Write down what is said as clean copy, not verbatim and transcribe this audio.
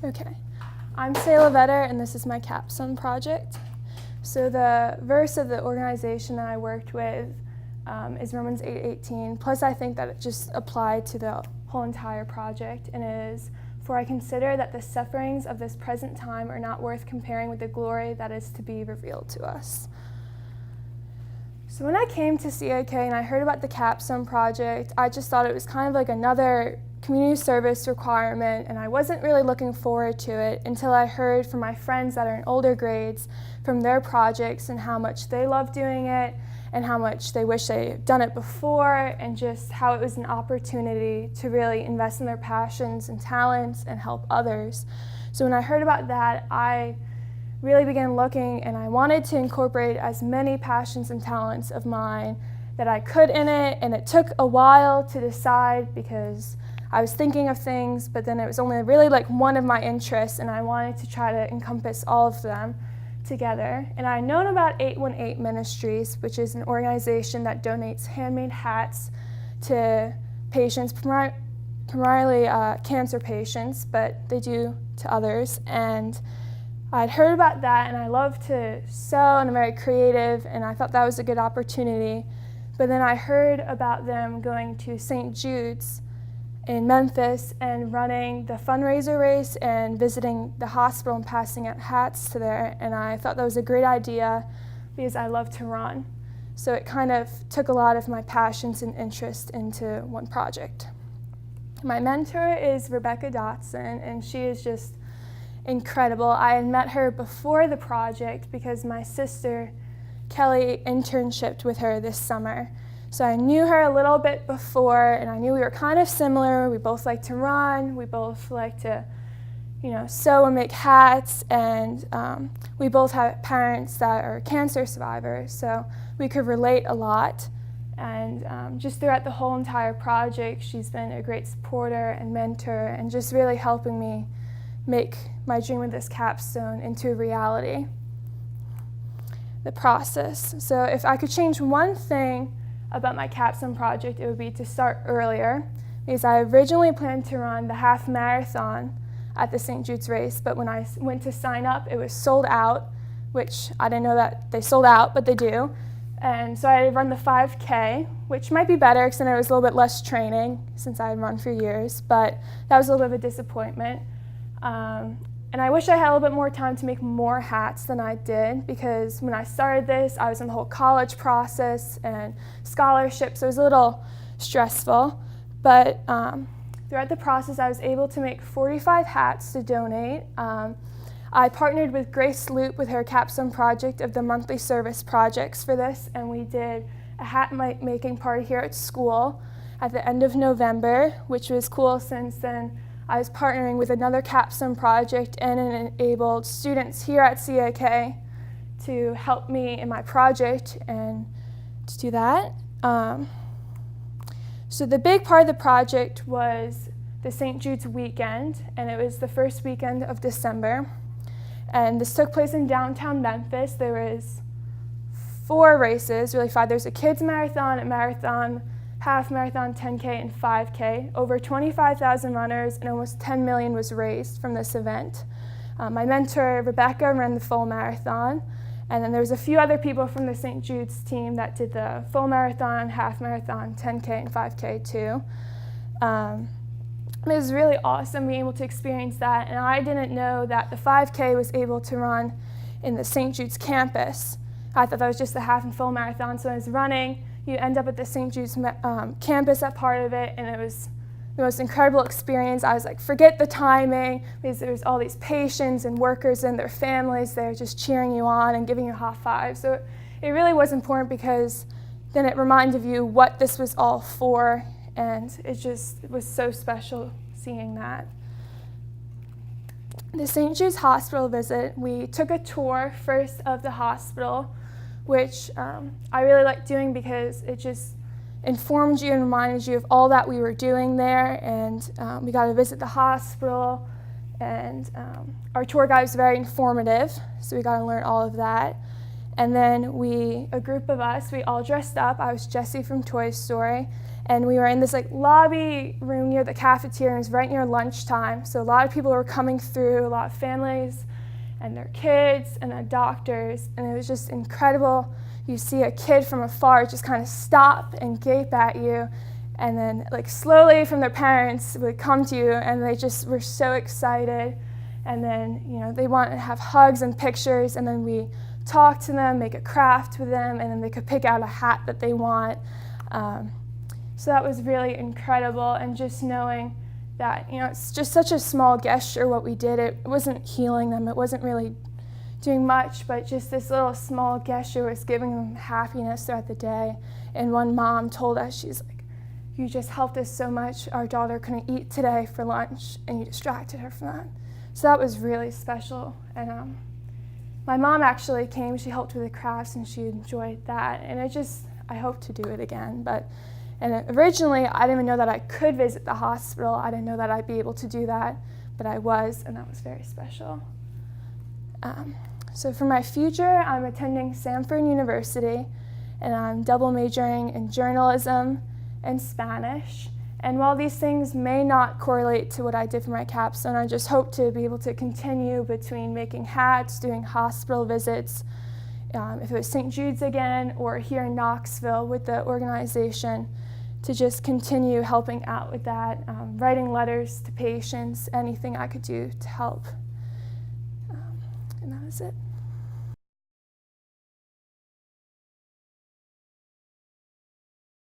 Okay, I'm Vetter, and this is my Capstone project. So the verse of the organization that I worked with is Romans 8:18. Plus, I think that it just applied to the whole entire project, and it is, "For I consider that the sufferings of this present time are not worth comparing with the glory that is to be revealed to us." So when I came to CAK and I heard about the Capstone project, I just thought it was kind of like another community service requirement, and I wasn't really looking forward to it until I heard from my friends that are in older grades from their projects and how much they love doing it and how much they wish they had done it before, and just how it was an opportunity to really invest in their passions and talents and help others. So when I heard about that, I really began looking, and I wanted to incorporate as many passions and talents of mine that I could in it, and it took a while to decide because I was thinking of things, but then it was only really like one of my interests, and I wanted to try to encompass all of them together. And I had known about 818 Ministries, which is an organization that donates handmade hats to patients, primarily cancer patients, but they do to others. And I'd heard about that, and I love to sew, and I'm very creative, and I thought that was a good opportunity. But then I heard about them going to St. Jude's in Memphis and running the fundraiser race and visiting the hospital and passing out hats to there, and I thought that was a great idea because I love to run. So it kind of took a lot of my passions and interest into one project. My mentor is Rebecca Dotson, and she is just incredible. I had met her before the project because my sister Kelly internshiped with her this summer. So I knew her a little bit before, and I knew we were kind of similar. We both like to run, we both like to, sew and make hats, and we both have parents that are cancer survivors, so we could relate a lot. And just throughout the whole entire project, she's been a great supporter and mentor, and just really helping me make my dream with this capstone into a reality. The process. So if I could change one thing about my capstone project, it would be to start earlier, because I originally planned to run the half marathon at the St. Jude's race, but when I went to sign up, it was sold out, which I didn't know that they sold out, but they do. And so I run the 5K, which might be better because then it was a little bit less training since I had run for years, but that was a little bit of a disappointment. And I wish I had a little bit more time to make more hats than I did, because when I started this, I was in the whole college process and scholarship, so it was a little stressful. But throughout the process, I was able to make 45 hats to donate. I partnered with Grace Loop with her capstone project of the monthly service projects for this, and we did a hat making party here at school at the end of November, which was cool since then I was partnering with another capstone project and enabled students here at CAK to help me in my project and to do that. So the big part of the project was the St. Jude's Weekend, and it was the first weekend of December. And this took place in downtown Memphis. There was 4 races, really 5. There's a kids marathon, a marathon, half marathon, 10K, and 5K. Over 25,000 runners, and almost 10 million was raised from this event. My mentor, Rebecca, ran the full marathon, and then there was a few other people from the St. Jude's team that did the full marathon, half marathon, 10K, and 5K too. It was really awesome being able to experience that, and I didn't know that the 5K was able to run in the St. Jude's campus. I thought that was just the half and full marathon, so I was running. You end up at the St. Jude's campus, that part of it, and it was the most incredible experience. I was like, forget the timing, because there's all these patients and workers and their families there just cheering you on and giving you a high five. So it really was important, because then it reminded you what this was all it was so special seeing that. The St. Jude's Hospital visit, we took a tour first of the hospital, which I really liked doing because it just informed you and reminded you of all that we were doing there. And we got to visit the hospital, and our tour guide was very informative, so we got to learn all of that. And then a group of us, we all dressed up. I was Jessie from Toy Story, And we were in this like lobby room near the cafeteria, and it was right near lunchtime. So a lot of people were coming through, a lot of families and their kids and the doctors, and it was just incredible. You see a kid from afar just kind of stop and gape at you, and then like slowly from their parents would come to you, and they just were so excited. And then, you know, they want to have hugs and pictures, and then we talk to them, make a craft with them, and then they could pick out a hat that they want. So that was really incredible, and just knowing that, you know, it's just such a small gesture what we did. It wasn't healing them, it wasn't really doing much, but just this little small gesture was giving them happiness throughout the day. And one mom told us, she's like, "You just helped us so much. Our daughter couldn't eat today for lunch, and you distracted her from that." So that was really special. And my mom actually came, she helped with the crafts, and she enjoyed that. And I hope to do it again. And originally, I didn't even know that I could visit the hospital. I didn't know that I'd be able to do that, but I was, and that was very special. So for my future, I'm attending Samford University, and I'm double majoring in journalism and Spanish. And while these things may not correlate to what I did for my capstone, I just hope to be able to continue between making hats, doing hospital visits, if it was St. Jude's again, or here in Knoxville with the organization, to just continue helping out with that, writing letters to patients, anything I could do to help. And that was it.